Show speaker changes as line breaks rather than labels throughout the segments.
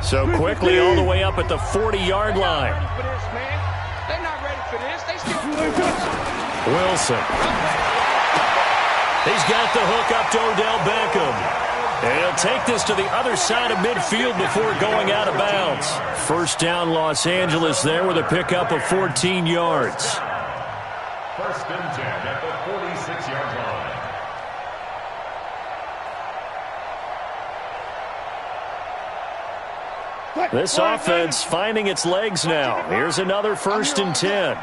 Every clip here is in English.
So quickly all the way up at the 40-yard line.
They're not ready for this. They still
Wilson. He's got the hook up to Odell Beckham. And he'll take this to the other side of midfield before going out of bounds. First down, Los Angeles there with a pickup of 14 yards.
First and 10 at the 46-yard line.
This offense finding its legs now. Here's another first and 10.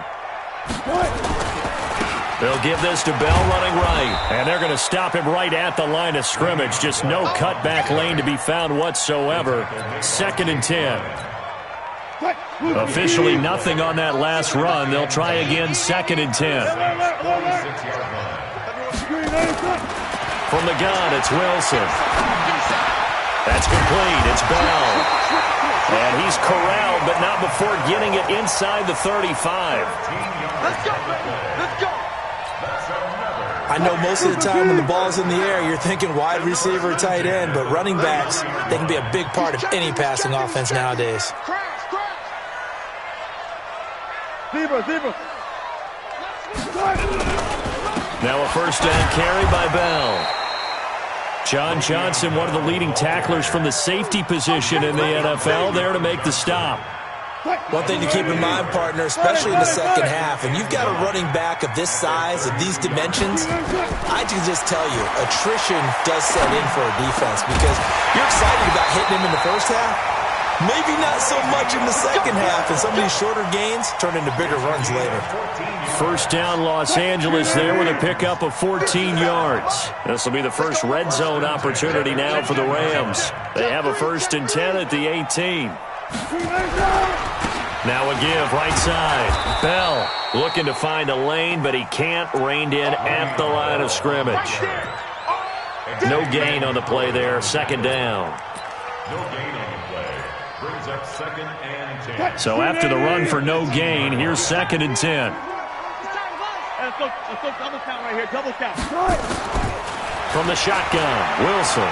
They'll give this to Bell running right. And they're going to stop him right at the line of scrimmage. Just no cutback lane to be found whatsoever. Second and 10. Officially nothing on that last run. They'll try again, second and 10. From the gun, it's Wilson. That's complete. It's Bell. And he's corralled, but not before getting it inside the 35.
Let's go, baby. Let's go.
I know most of the time when the ball's in the air, you're thinking wide receiver, tight end, but running backs, they can be a big part of any passing offense nowadays.
Now a first down carry by Bell. John Johnson, one of the leading tacklers from the safety position in the NFL, there to make the stop.
One thing to keep in mind, partner, especially in the second half, and you've got a running back of this size, of these dimensions, I can just tell you, attrition does set in for a defense because you're excited about hitting him in the first half, maybe not so much in the second half, and some of these shorter gains turn into bigger runs later.
First down, Los Angeles there with a pickup of 14 yards. This will be the first red zone opportunity now for the Rams. They have a first and 10 at the 18. Now a give, right side. Bell looking to find a lane, but he can't. Reined in at the line of scrimmage. No gain on the play there. Second down.
No gain on the play. Brings up second and 10.
So after the run for no gain, here's second and 10.
Let's go double count right here. Double count.
From the shotgun, Wilson.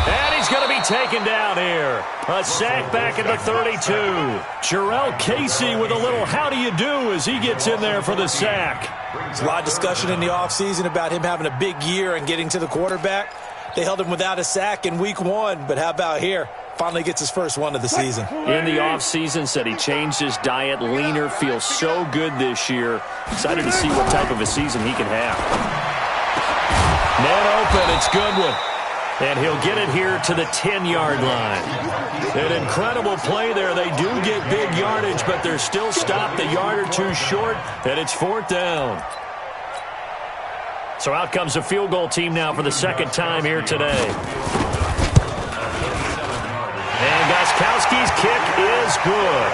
And he's going to be taken down here. A sack back at the 32. Jarrell Casey with a little how do you do as he gets in there for the sack.
There's a lot of discussion in the offseason about him having a big year and getting to the quarterback. They held him without a sack in week 1, but how about here? Finally gets his first one of the season.
In the offseason, said he changed his diet, leaner, feels so good this year. Excited to see what type of a season he can have. Net open, it's Goodwin. And he'll get it here to the 10-yard line. An incredible play there. They do get big yardage, but they're still stopped a yard or two short, and it's fourth down. So out comes the field goal team now for the second time here today. And Gostkowski's kick is good.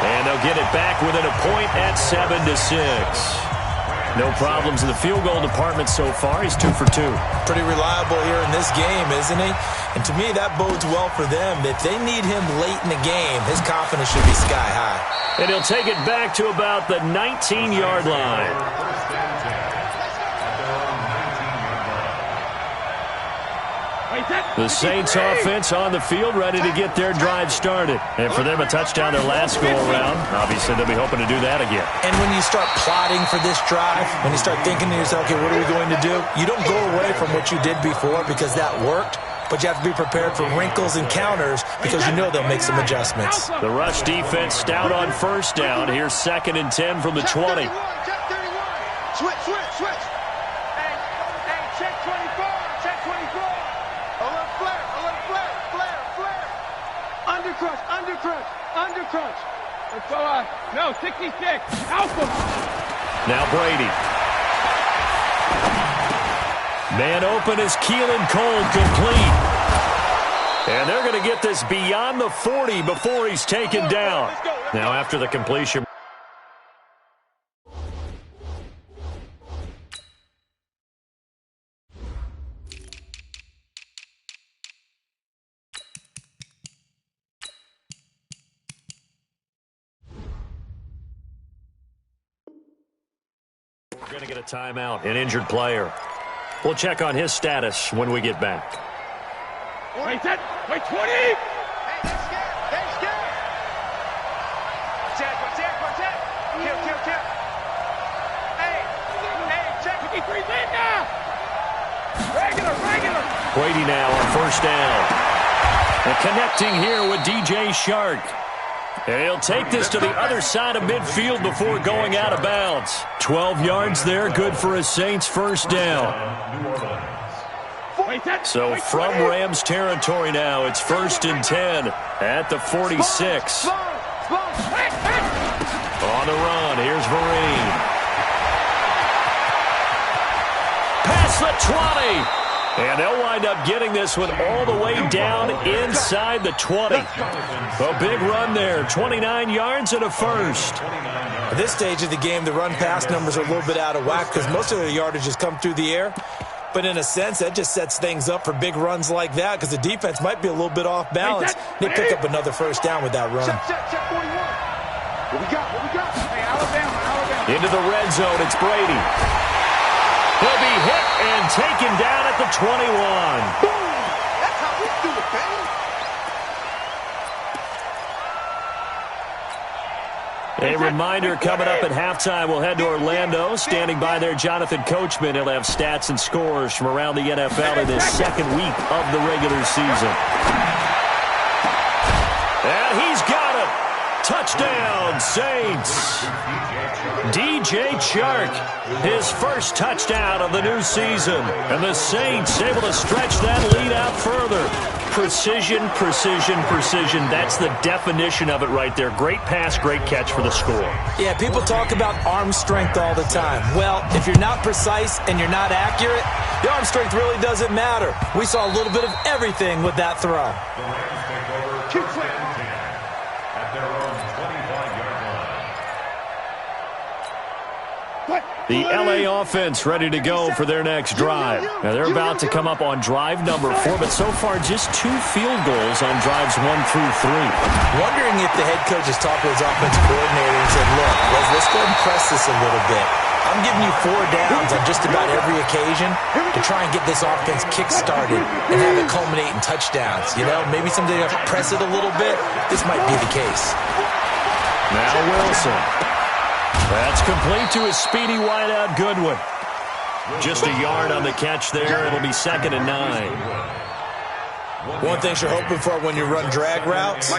And they'll get it back within a point at 7-6. No problems in the field goal department so far. He's 2 for 2.
Pretty reliable here in this game, isn't he? And to me, that bodes well for them. If they need him late in the game, his confidence should be sky high.
And he'll take it back to about the 19-yard line. The Saints offense on the field, ready to get their drive started. And for them, a touchdown their last go-around. Obviously, they'll be hoping to do that again.
And when you start plotting for this drive, when you start thinking to yourself, okay, what are we going to do? You don't go away from what you did before because that worked, but you have to be prepared for wrinkles and counters because you know they'll make some adjustments.
The rush defense stout on first down. Here's second and 10 from the 20.
Switch. Hey, check 24. Check 24. A little flare. Undercrunch.
Let's go no, 66. Alpha.
Now Brady. Man open is Keelan Cole, complete. And they're going to get this beyond the 40 before he's taken down. Now after the completion. We're going to get a timeout, an injured player. We'll check on his status when we get back.
Wait, set. Wait, 20.
Hey, they're scared. They're scared. Check. Kill. Hey, check.
53, lead now. Regular.
Brady now on first down. And connecting here with DJ Shark. And he'll take this to the other side of midfield before going out of bounds. 12 yards there, good for a Saints first down. So from Rams territory now, it's 1st and 10 at the 46. On the run, here's Vereen. Past the 20. And they'll wind up getting this one all the way down inside the 20. A big run there, 29 yards and a first.
At this stage of the game, the run-pass numbers are a little bit out of whack because most of their yardage has come through the air. But in a sense, that just sets things up for big runs like that because the defense might be a little bit off balance. They pick up another first down with that run.
Check 41. What we got?
Hey, Alabama.
Into the red zone, it's Brady. He'll be hit and taken down at the 21.
Boom! That's how we do it, baby.
A reminder coming up at halftime, we'll head to Orlando. Standing by there, Jonathan Coachman. He'll have stats and scores from around the NFL in this second week of the regular season. And he's got it. Touchdown, Saints. DJ Chark, his first touchdown of the new season. And the Saints able to stretch that lead out further. Precision. That's the definition of it right there. Great pass, great catch for the score.
Yeah, people talk about arm strength all the time. Well, if you're not precise and you're not accurate, the arm strength really doesn't matter. We saw a little bit of everything with that throw.
The LA offense ready to go for their next drive. Now they're about to come up on drive number 4, but so far just 2 field goals on drives 1 through 3.
Wondering if the head coach has talked to his offensive coordinator and said, look, let's go and press this a little bit. I'm giving you 4 downs on just about every occasion to try and get this offense kick-started and have it culminate in touchdowns. You know, maybe someday you have to press it a little bit. This might be the case.
Now Wilson. That's complete to his speedy wideout Goodwin. Just a yard on the catch there. It'll be 2nd and 9.
One thing you're hoping for when you run drag routes,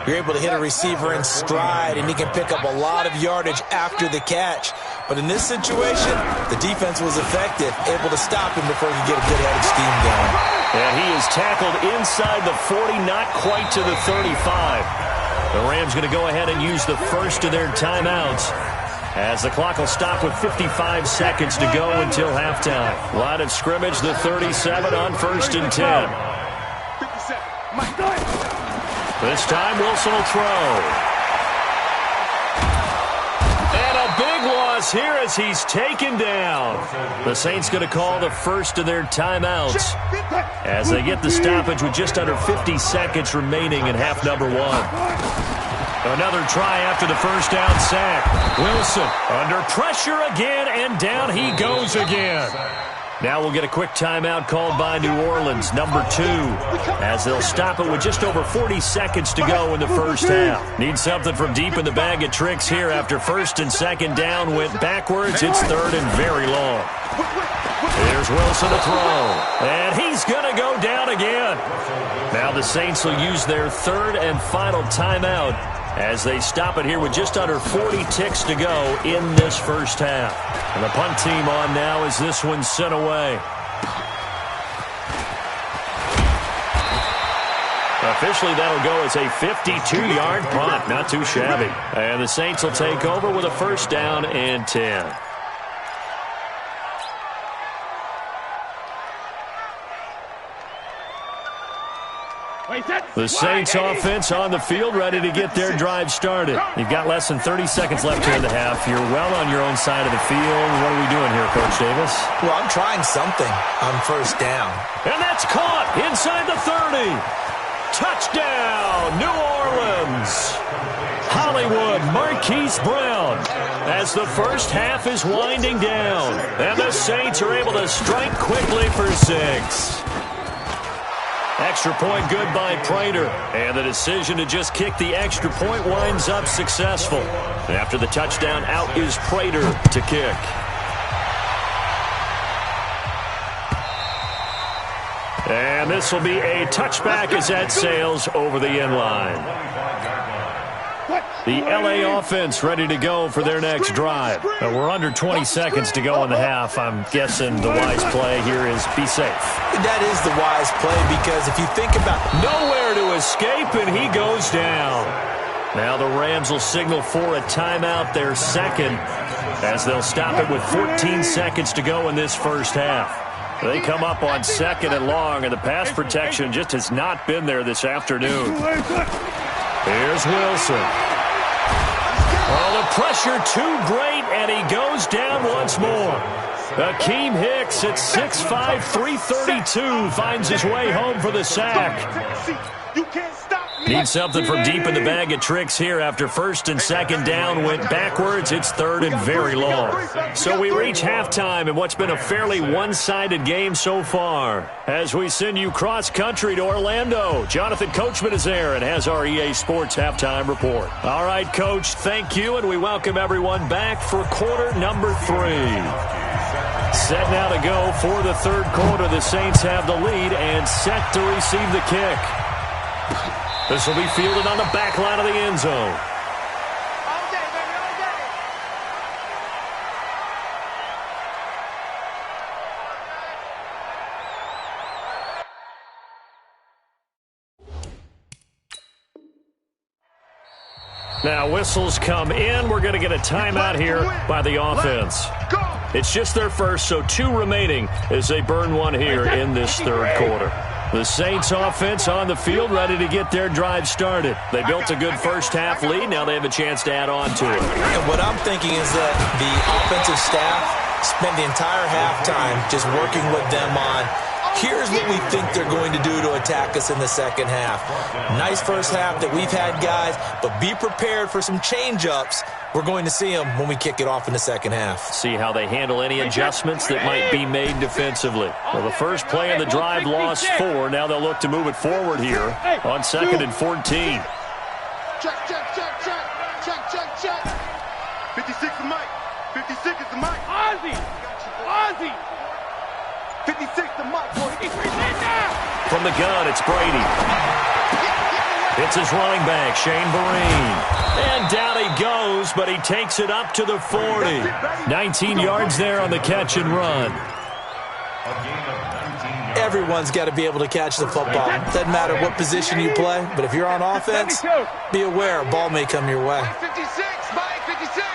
you're able to hit a receiver in stride, and he can pick up a lot of yardage after the catch. But in this situation, the defense was effective, able to stop him before he could get a good head of steam going.
And he is tackled inside the 40, not quite to the 35. The Rams going to go ahead and use the first of their timeouts, as the clock will stop with 55 seconds to go until halftime. Line of scrimmage, the 37 on 1st and 10. This time Wilson will throw. And a big loss here as he's taken down. The Saints going to call the first of their timeouts as they get the stoppage with just under 50 seconds remaining in half number 1. Another try after the first down sack. Wilson under pressure again, and down he goes again. Now we'll get a quick timeout called by New Orleans, number 2, as they'll stop it with just over 40 seconds to go in the first half. Need something from deep in the bag of tricks here after 1st and 2nd down went backwards. It's 3rd and very long. Here's Wilson to throw, and he's going to go down again. Now the Saints will use their 3rd and final timeout as they stop it here with just under 40 ticks to go in this first half. And the punt team on now as this one's sent away. Officially, that'll go as a 52-yard punt. Not too shabby. And the Saints will take over with a 1st down and 10. The Saints offense on the field, ready to get their drive started. You've got less than 30 seconds left here in the half. You're well on your own side of the field. What are we doing here, Coach Davis?
Well, I'm trying something on 1st down.
And that's caught inside the 30. Touchdown, New Orleans. Hollywood Marquise Brown as the first half is winding down. And the Saints are able to strike quickly for 6. Extra point good by Prater. And the decision to just kick the extra point winds up successful. After the touchdown, out is Prater to kick. And this will be a touchback as that sails over the end line. The LA offense ready to go for their next drive. We're under 20 seconds to go in the half. I'm guessing the wise play here is be safe.
That is the wise play because if you think about
nowhere to escape, and he goes down. Now the Rams will signal for a timeout, their second, as they'll stop it with 14 seconds to go in this first half. They come up on 2nd and long, and the pass protection just has not been there this afternoon. Here's Wilson. Oh, the pressure too great, and he goes down once more. Akeem Hicks at 6'5", 332 finds his way home for the sack. Needs something from deep in the bag of tricks here after 1st and 2nd down went backwards. It's 3rd and very long. So we reach halftime in what's been a fairly one-sided game so far. As we send you cross-country to Orlando, Jonathan Coachman is there and has our EA Sports halftime report. All right, Coach, thank you, and we welcome everyone back for quarter number 3. Set now to go for the 3rd quarter. The Saints have the lead and set to receive the kick. This will be fielded on the back line of the end zone.
All day, baby, all day.
Now whistles come in. We're going to get a timeout here by the offense. It's just their first, so 2 remaining as they burn one here in this 3rd quarter. The Saints offense on the field ready to get their drive started. They built a good first half lead. Now they have a chance to add on to it.
And what I'm thinking is that the offensive staff spent the entire halftime just working with them on here's what we think they're going to do to attack us in the second half. Nice first half that we've had, guys, but be prepared for some change-ups. We're going to see them when we kick it off in the second half.
See how they handle any adjustments that might be made defensively. Well, the first play of the drive lost 4. Now they'll look to move it forward here on 2nd and 14.
Check, check, check, check. Check, check, check. 56 is Mike. 56 is the Mike.
Ozzy! Ozzy!
56 the Mike.
From the gun, it's Brady. It's his running back, Shane Vereen. And down he goes, but he takes it up to the 40. 19 yards there on the catch and run.
Everyone's got to be able to catch the football. Doesn't matter what position you play, but if you're on offense, be aware a ball may come your way.
56, Mike, 56.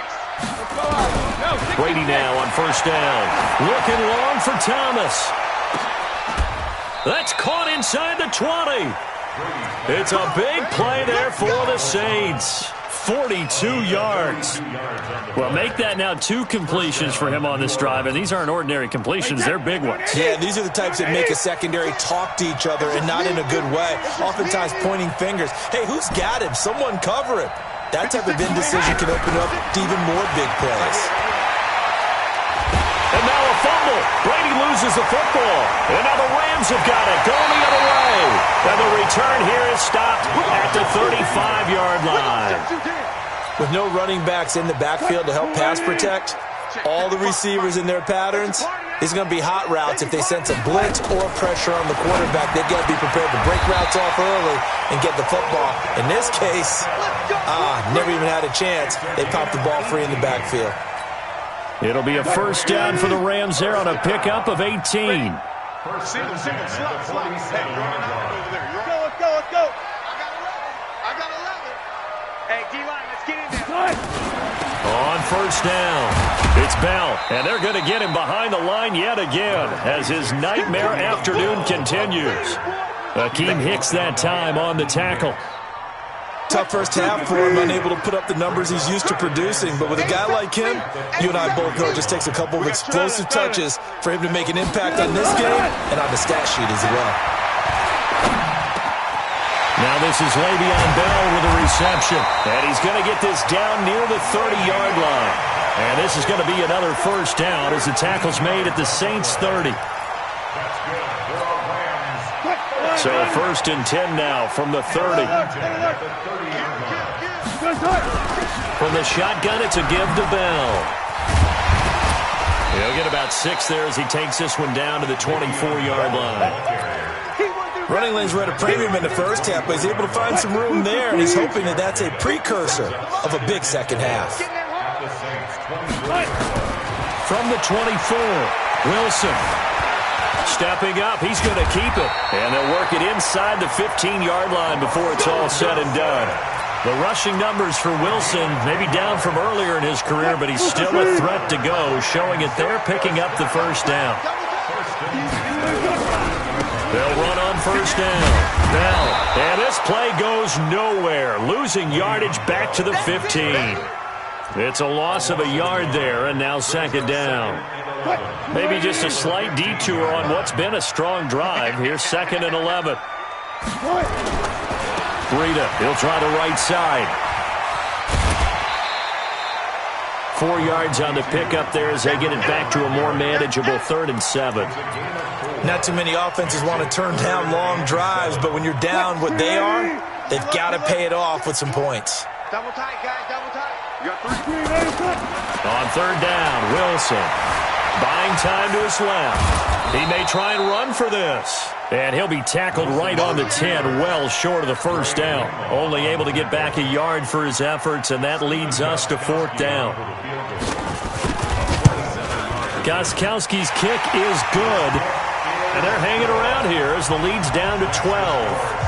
Brady now on 1st down. Looking long for Thomas. That's caught inside the 20. It's a big play there for the Saints. 42 yards. Well, make that now 2 completions for him on this drive, and these aren't ordinary completions. They're big ones.
Yeah, these are the types that make a secondary talk to each other and not in a good way. Oftentimes pointing fingers. Hey, who's got him? Someone cover him. That type of indecision can open up to even more big plays.
And now a fumble. Brady loses the football. And now the Rams have got it. Going the other way. And the return here is stopped at the 35-yard line.
With no running backs in the backfield to help pass protect, all the receivers in their patterns, these are going to be hot routes. If they sense a blitz or pressure on the quarterback, they've got to be prepared to break routes off early and get the football. In this case, never even had a chance. They popped the ball free in the backfield.
It'll be a 1st down for the Rams there on a pickup of 18.
Single, slot. Hey,
Let's go.
I got 11.
Hey, D-line, let's get in there.
On 1st down, it's Bell, and they're going to get him behind the line yet again as his nightmare afternoon continues. Akeem Hicks that time on the tackle.
Tough first half for him, unable to put up the numbers he's used to producing. But with a guy like him, you and I both know it just takes a couple of explosive touches for him to make an impact on this game and on the stat sheet as well.
Now this is Le'Veon Bell with a reception. And he's going to get this down near the 30-yard line. And this is going to be another 1st down as the tackle's made at the Saints' 30. So 1st and 10 now from the 30. From the shotgun, it's a give to Bell. He'll get about 6 there as he takes this one down to the 24-yard line.
Running lanes were at a premium in the first half, but he's able to find some room there, and he's hoping that that's a precursor of a big second half.
From the 24, Wilson. Stepping up, he's going to keep it. And they'll work it inside the 15-yard line before it's all said and done. The rushing numbers for Wilson, maybe down from earlier in his career, but he's still a threat to go, showing it they're picking up the first down. They'll run on first down. Bell. And this play goes nowhere, losing yardage back to the 15. It's a loss of a yard there, and now 2nd down. Maybe just a slight detour on what's been a strong drive. Here's 2nd and 11. Rita, he'll try the right side. 4 yards on the pickup there as they get it back to a more manageable 3rd and 7.
Not too many offenses want to turn down long drives, but when you're down what they are, they've got to pay it off with some points.
Double tight, guys, double tight. You got 3.
On 3rd down, Wilson. Buying time to his left. He may try and run for this. And he'll be tackled right on the 10, well short of the first down. Only able to get back a yard for his efforts, and that leads us to 4th down. Gostkowski's kick is good. And they're hanging around here as the lead's down to 12.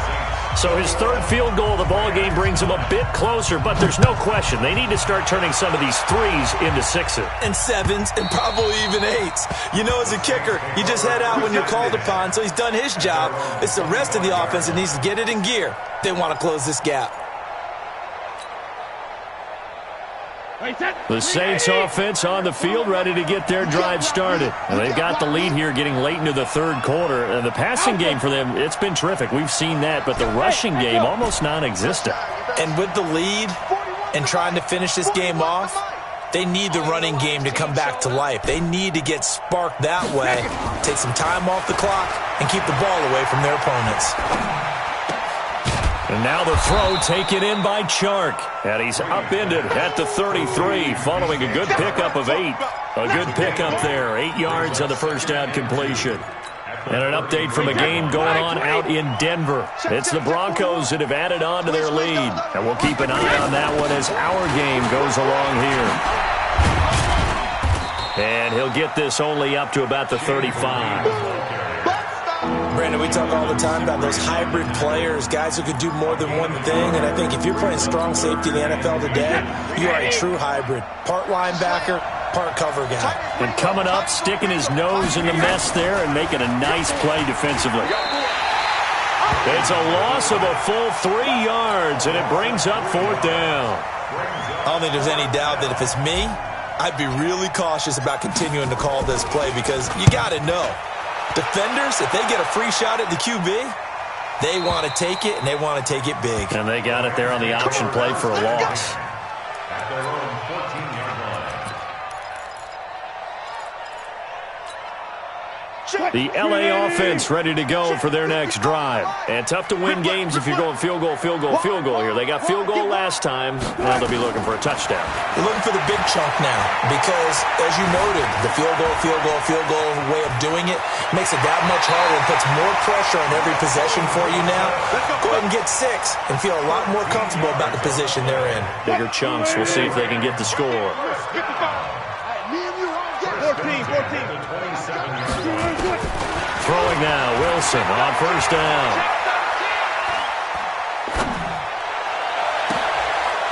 So his 3rd field goal of the ballgame brings him a bit closer, but there's no question they need to start turning some of these 3s into 6s.
And 7s, and probably even 8s. You know, as a kicker, you just head out when you're called upon, so he's done his job. It's the rest of the offense that needs to get it in gear. They want to close this gap.
The Saints offense on the field ready to get their drive started. And they've got the lead here getting late into the 3rd quarter. And the passing game for them, it's been terrific. We've seen that, but the rushing game almost non-existent.
And with the lead and trying to finish this game off, they need the running game to come back to life. They need to get sparked that way, take some time off the clock, and keep the ball away from their opponents.
And now the throw taken in by Chark. And he's upended at the 33 following a good pickup of 8. A good pickup there. 8 yards on the first down completion. And an update from a game going on out in Denver. It's the Broncos that have added on to their lead. And we'll keep an eye on that one as our game goes along here. And he'll get this only up to about the 35.
Brandon, we talk all the time about those hybrid players, guys who could do more than one thing, and I think if you're playing strong safety in the NFL today, you are a true hybrid. Part linebacker, part cover guy.
And coming up, sticking his nose in the mess there and making a nice play defensively. It's a loss of a full 3 yards, and it brings up 4th down.
I don't think there's any doubt that if it's me, I'd be really cautious about continuing to call this play because you got to know. Defenders, if they get a free shot at the QB, they want to take it, and they want to take it big.
And they got it there on the option play for a loss.
At their own 14-yard line.
The L.A. offense ready to go for their next drive. And tough to win games if you're going field goal, field goal, field goal here. They got field goal last time. Now they'll be looking for a touchdown.
They're looking for the big chunk now because, as you noted, the field goal way of doing it makes it that much harder and puts more pressure on every possession for you now. Go ahead and get 6 and feel a lot more comfortable about the position they're in.
Bigger chunks. We'll see if they can get the score.
14.
Throwing now, Wilson on first down.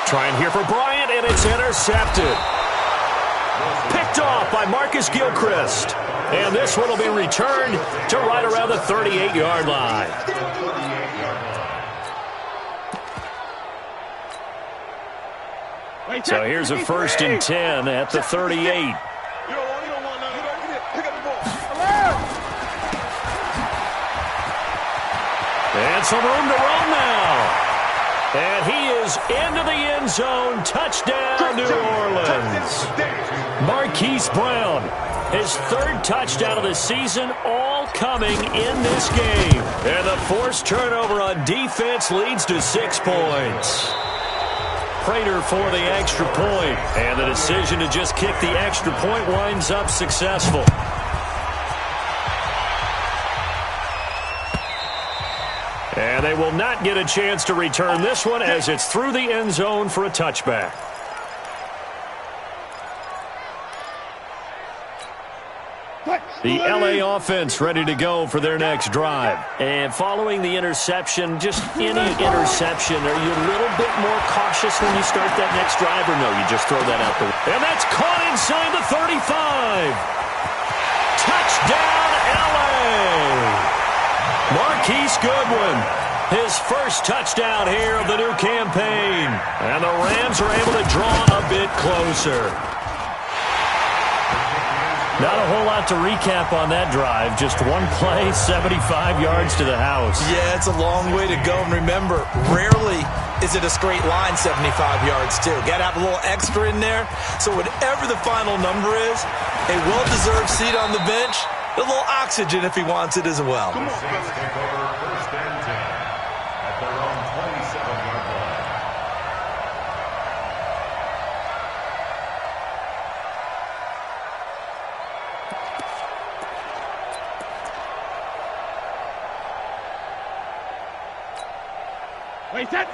Trying here for Bryant, and it's intercepted. Picked off by Marcus Gilchrist. And this one will be returned to right around the 38-yard line. So here's a 1st and 10 at the 38. And some room to run now. And he is into the end zone. Touchdown, New Orleans. Marquise Brown, his third touchdown of the season, all coming in this game. And the forced turnover on defense leads to 6 points. Prater for the extra point. And the decision to just kick the extra point winds up successful. And they will not get a chance to return this one as it's through the end zone for a touchback. The LA offense ready to go for their next drive. And following the interception, just any interception, are you a little bit more cautious when you start that next drive, or no, you just throw that out the way? And that's caught inside the 35. Touchdown, LA! Marquise Goodwin, his first touchdown here of the new campaign. And the Rams are able to draw a bit closer. Not a whole lot to recap on that drive. Just one play, 75 yards to the house.
Yeah, it's a long way to go. And remember, rarely is it a straight line 75 yards, too. Got to have a little extra in there. So whatever the final number is, a well-deserved seat on the bench, a little oxygen if he wants it as well.
Come on,
Saints take over first and 10 at their own 27-yard line.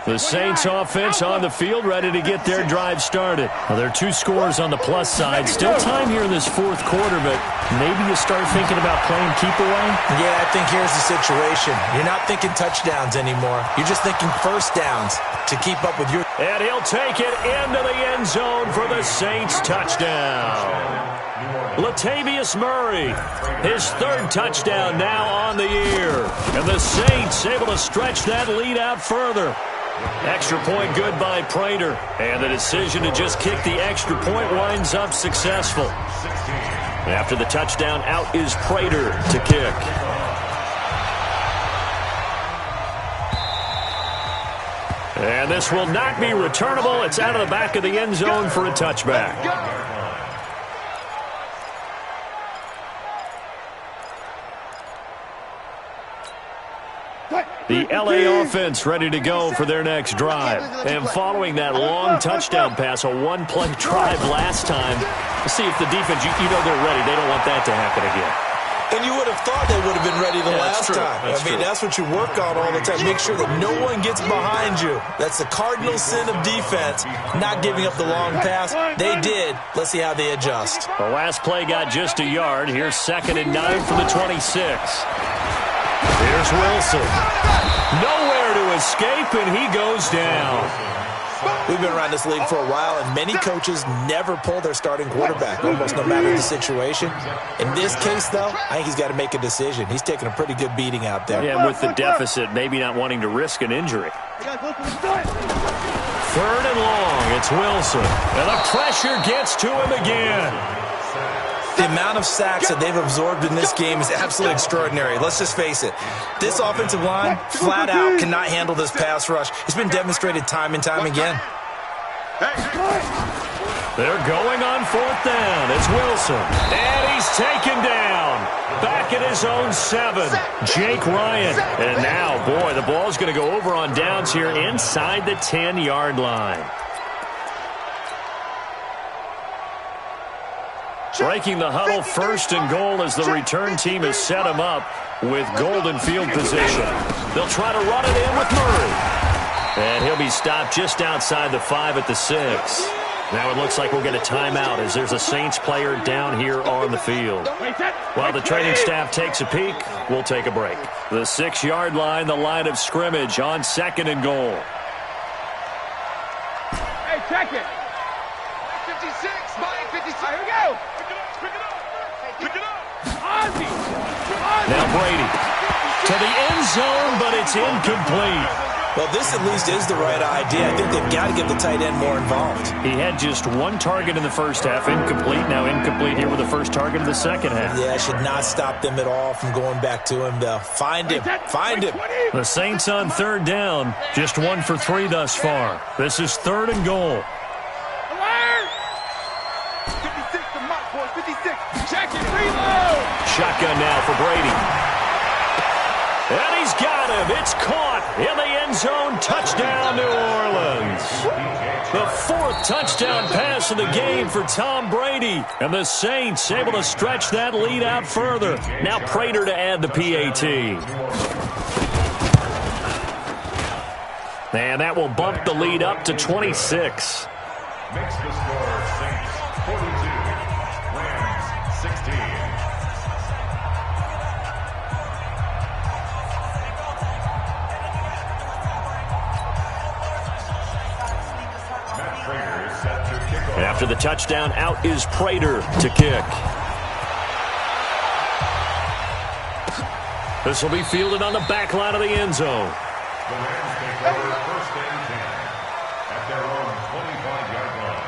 The Saints offense on the field, ready to get their drive started. Well, there are 2 scores on the plus side. Still time here in this fourth quarter, but maybe you start thinking about playing keep away?
Yeah, I think here's the situation. You're not thinking touchdowns anymore. You're just thinking first downs to keep up with your...
And he'll take it into the end zone for the Saints touchdown. Latavius Murray, his third touchdown now on the year. And the Saints able to stretch that lead out further. Extra point good by Prater. And the decision to just kick the extra point winds up successful. After the touchdown, out is Prater to kick. And this will not be returnable. It's out of the back of the end zone for a touchback. The LA offense ready to go for their next drive. And following that long touchdown pass, a one-play drive last time, we'll see if the defense, you know they're ready. They don't want that to happen again.
And you would have thought they would have been ready the last time. That's what you work on all the time. Make sure that no one gets behind you. That's the cardinal sin of defense, not giving up the long pass. They did. Let's see how they adjust.
The last play got just a yard. Here's 2nd and 9 from the 26. Here's Wilson. Nowhere to escape, and he goes down.
We've been around this league for a while, and many coaches never pull their starting quarterback, almost no matter the situation. In this case, though, I think he's got to make a decision. He's taking a pretty good beating out there.
Yeah, with the deficit, maybe not wanting to risk an injury. 3rd and long, it's Wilson. And the pressure gets to him again.
The amount of sacks that they've absorbed in this game is absolutely extraordinary. Let's just face it. This offensive line, flat out, cannot handle this pass rush. It's been demonstrated time and time again.
They're going on 4th down. It's Wilson. And he's taken down. Back at his own 7. Jake Ryan. And now, boy, the ball's going to go over on downs here inside the 10-yard line. Breaking the huddle, 1st and goal as the return team has set him up with golden field position. They'll try to run it in with Murray. And he'll be stopped just outside the 5 at the 6. Now it looks like we'll get a timeout as there's a Saints player down here on the field. While the training staff takes a peek, we'll take a break. The 6-yard line, the line of scrimmage on 2nd and goal.
Hey, check it.
56, Mike, 56.
Here we go.
Pick it up.
Now Brady to the end zone, but it's incomplete.
Well, this at least is the right idea. I think they've got to get the tight end more involved.
He had just one target in the first half, incomplete. Now incomplete here with the first target of the second half.
Yeah, should not stop them at all from going back to him, though. Find him. Find him.
The Saints on third down, just 1 for 3 thus far. This is 3rd and goal.
56 to Mike, boys. 56.
Check it, reload.
Shotgun now for Brady. And he's got him. It's caught in the end zone. Touchdown, New Orleans. The 4th touchdown pass of the game for Tom Brady. And the Saints able to stretch that lead out further. Now Prater to add the PAT. And that will bump the lead up to 26.
Makes the score Saints 42, Rams 16.
After the touchdown, out is Prater to kick. This will be fielded on the back line of the end zone.
The Rams take over 1st and 10 at their own 25-yard line.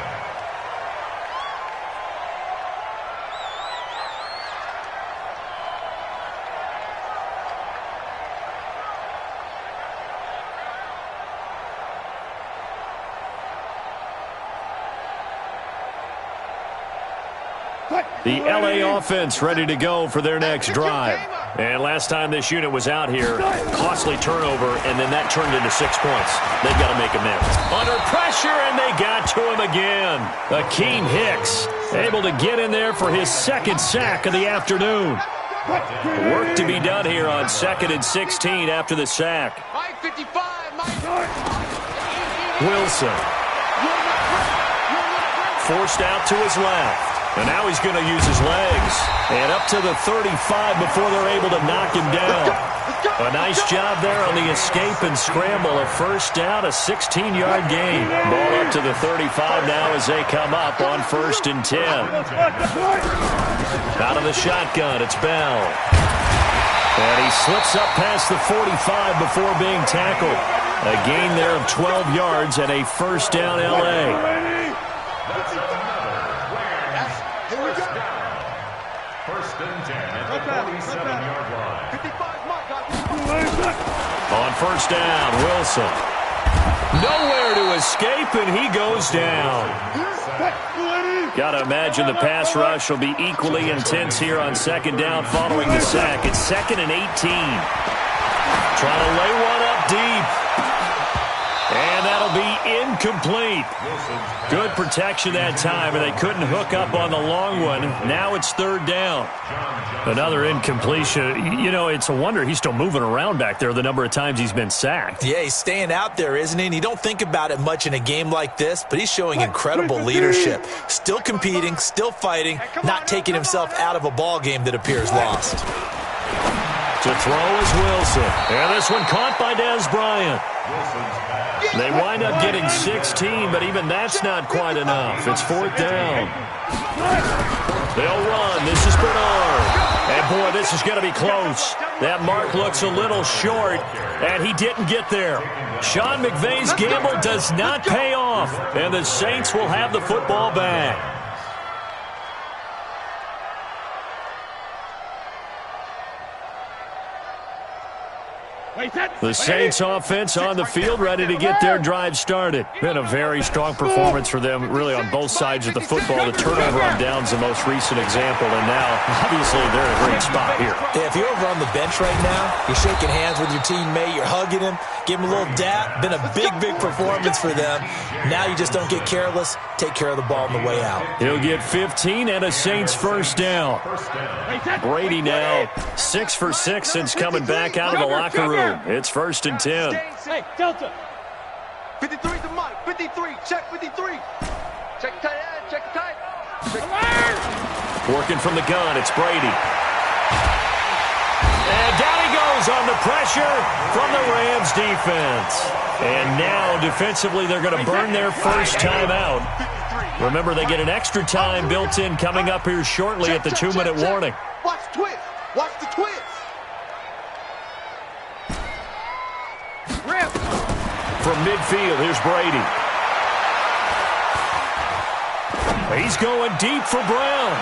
The LA offense ready to go for their next drive. And last time this unit was out here, costly turnover, and then that turned into 6 points. They've got to make amends. Under pressure, and they got to him again. Akeem Hicks able to get in there for his 2nd sack of the afternoon. Work to be done here on 2nd and 16 after the sack.
Mike 55, Mike.
Wilson. Forced out to his left. And now he's going to use his legs. And up to the 35 before they're able to knock him down. A nice job there on the escape and scramble. A first down, a 16-yard gain. Ball up to the 35 now as they come up on 1st and 10. Out of the shotgun, it's Bell. And he slips up past the 45 before being tackled. A gain there of 12 yards and a first down L.A.
That's another Rams first down. 1st and 10 at the 47-yard line.
55, Mike.
On first down, Wilson. Nowhere to escape, and he goes down. Got to imagine the pass rush will be equally intense here on 2nd down following the sack. It's 2nd and 18. Trying to lay one up deep. And that'll be incomplete. Good protection that time, and they couldn't hook up on the long one. Now it's 3rd down. Another incompletion. You know, it's a wonder he's still moving around back there the number of times he's been sacked.
Yeah, he's staying out there, isn't he? And you don't think about it much in a game like this, but he's showing incredible leadership. Still competing, still fighting, not taking himself out of a ball game that appears lost.
To throw is Wilson. And this one caught by Dez Bryant. They wind up getting 16, but even that's not quite enough. It's 4th down. They'll run. This is Bernard. And, boy, this is going to be close. That mark looks a little short, and he didn't get there. Sean McVay's gamble does not pay off, and the Saints will have the football back. The Saints offense on the field ready to get their drive started. Been a very strong performance for them really on both sides of the football. The turnover on downs the most recent example, and now obviously they're in a great spot here.
Yeah, if you're over on the bench right now, you're shaking hands with your teammate, you're hugging him, give him a little dap. Been a big, big performance for them. Now you just don't get careless. Take care of the ball on the way out.
He'll get 15 and a Saints first down. Brady now 6 for 6 since coming back out of the locker room. It's 1st and 10.
Hey, Delta.
53 to Mike. 53. Check 53. Check tight end. Check tight.
Working from the gun, it's Brady. And down he goes on the pressure from the Rams defense. And now defensively they're going to burn their first time out. Remember, they get an extra time built in coming up here shortly at the 2-minute warning.
Watch the twist. Watch the twist.
From midfield, here's Brady. He's going deep for Brown.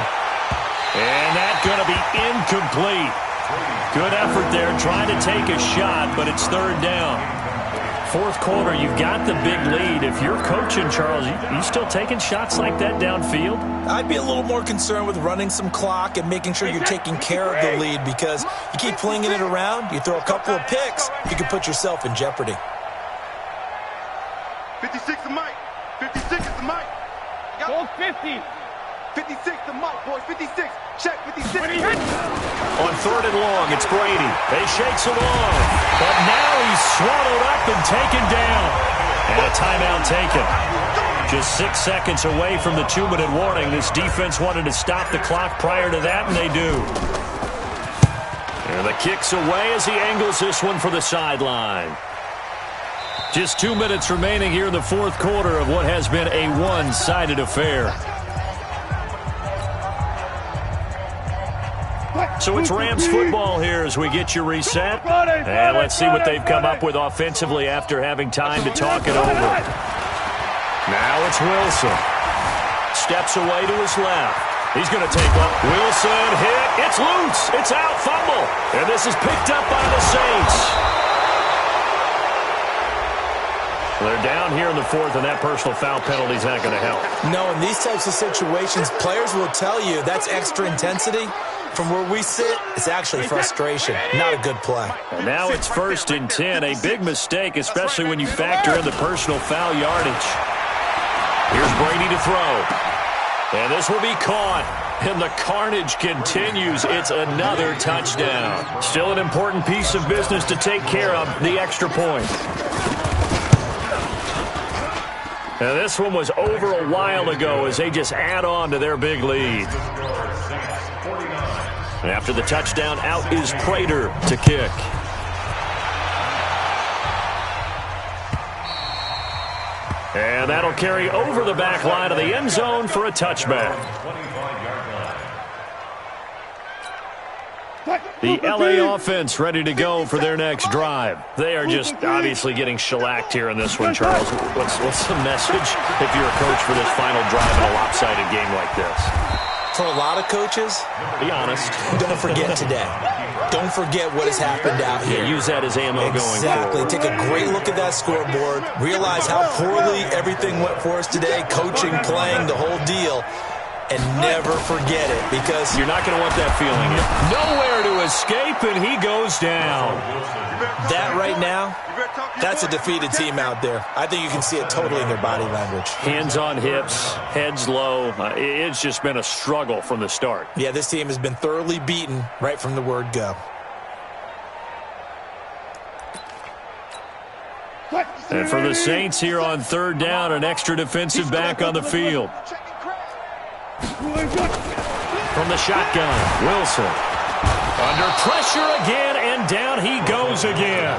And that's going to be incomplete. Good effort there trying to take a shot, but it's third down. Fourth quarter, you've got the big lead. If you're coaching, Charles, you still taking shots like that downfield?
I'd be a little more concerned with running some clock and making sure you're taking care of the lead, because you keep flinging it around, you throw a couple of picks, you can put yourself in jeopardy.
56 the mic. 56 is the mic.
Go 50.
56 the mic, boys. 56. Check 56.
On third and long, it's Brady. They shakes him off. But now he's swallowed up and taken down. And a timeout taken. Just 6 seconds away from the 2-minute warning. This defense wanted to stop the clock prior to that, and they do. And the kick's away as he angles this one for the sideline. Just 2 minutes remaining here in the fourth quarter of what has been a one-sided affair. So it's Rams football here as we get you reset. And let's see what they've come up with offensively after having time to talk it over. Now it's Wilson. Steps away to his left. He's going to take off. Wilson hit. It's loose. It's out. Fumble. And this is picked up by the Saints. They're down here in the fourth, and that personal foul penalty is not going to help.
No, in these types of situations, players will tell you that's extra intensity. From where we sit, it's actually frustration, not a good play.
And now it's 1st and 10, a big mistake, especially when you factor in the personal foul yardage. Here's Brady to throw. And this will be caught. And the carnage continues. It's another touchdown. Still an important piece of business to take care of, the extra point. Now this one was over a while ago as they just add on to their big lead. And after the touchdown, out is Prater to kick. And that'll carry over the back line of the end zone for a touchback. The LA offense ready to go for their next drive. They are just obviously getting shellacked here in this one, Charles. What's the message if you're a coach for this final drive in a lopsided game like this?
For a lot of coaches,
be honest,
don't forget today. Don't forget what has happened out here.
Yeah, use that as ammo going forward.
Exactly. Take a great look at that scoreboard. Realize how poorly everything went for us today, coaching, playing, the whole deal. And never forget it, because
you're not going to want that feeling. Nowhere to escape, and he goes down.
That right now, that's a defeated team out there. I think you can see it totally in their body language.
Hands on hips, heads low. It's just been a struggle from the start.
Yeah, this team has been thoroughly beaten right from the word go.
And for the Saints here on third down, an extra defensive back on the field. From the shotgun, Wilson. Under pressure again, and down he goes again.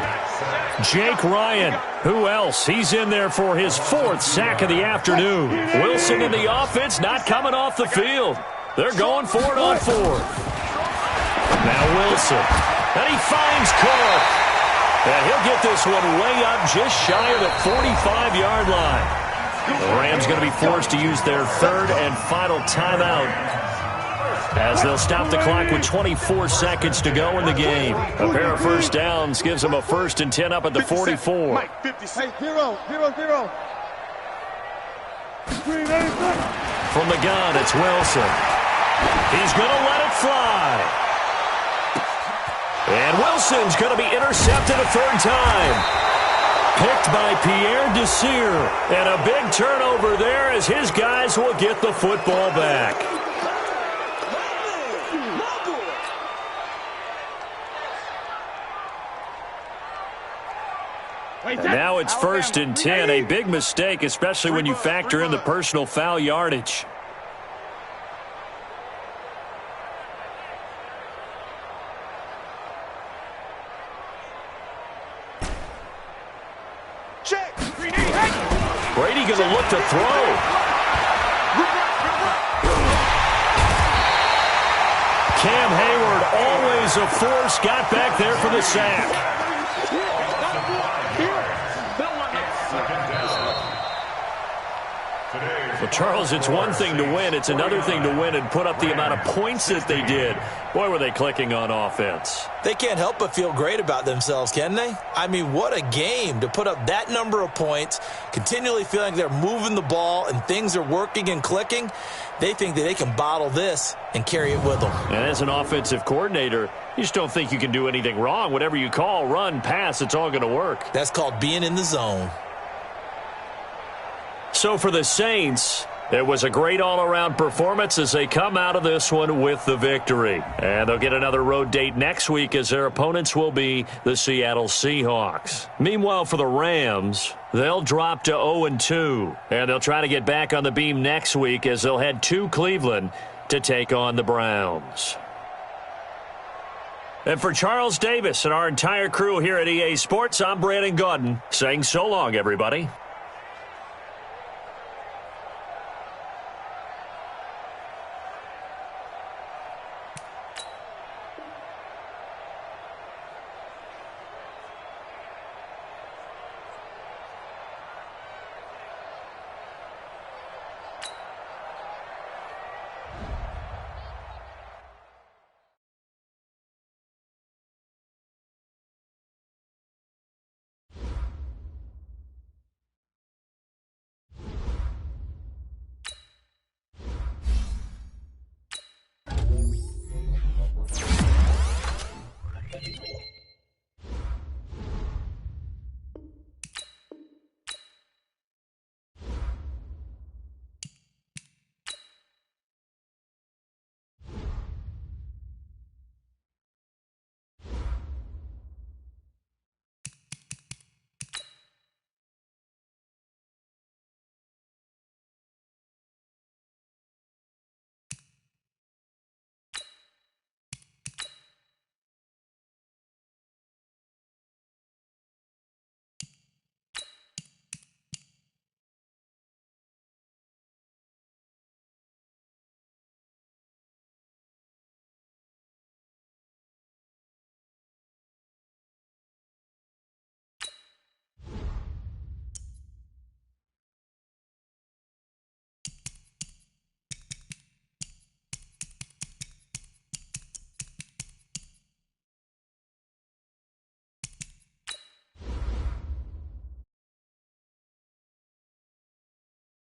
Jake Ryan, who else? He's in there for his 4th sack of the afternoon. Wilson in the offense, not coming off the field. They're going for it on 4th. Now Wilson, and he finds Cook. And he'll get this one way up just shy of the 45-yard line. The Rams going to be forced to use their 3rd and final timeout as they'll stop the clock with 24 seconds to go in the game. A pair of first downs gives them a 1st and 10 up at the 44.
Hey, 0-0-0.
From the gun, it's Wilson. He's going to let it fly. And Wilson's going to be intercepted a 3rd time. Picked by Pierre Desir. And a big turnover there as his guys will get the football back. And now it's 1st and 10. A big mistake, especially when you factor in the personal foul yardage. Brady going to look to throw. Cam Hayward, always a force, got back there for the sack. Charles, it's one thing to win. It's another thing to win and put up the amount of points that they did. Boy, were they clicking on offense.
They can't help but feel great about themselves, can they? I mean, what a game to put up that number of points, continually feeling they're moving the ball and things are working and clicking. They think that they can bottle this and carry it with them.
And as an offensive coordinator, you just don't think you can do anything wrong. Whatever you call, run, pass, it's all going to work.
That's called being in the zone.
So for the Saints, it was a great all-around performance as they come out of this one with the victory. And they'll get another road date next week as their opponents will be the Seattle Seahawks. Meanwhile, for the Rams, they'll drop to 0-2. And they'll try to get back on the beam next week as they'll head to Cleveland to take on the Browns. And for Charles Davis and our entire crew here at EA Sports, I'm Brandon Gaudin saying so long, everybody.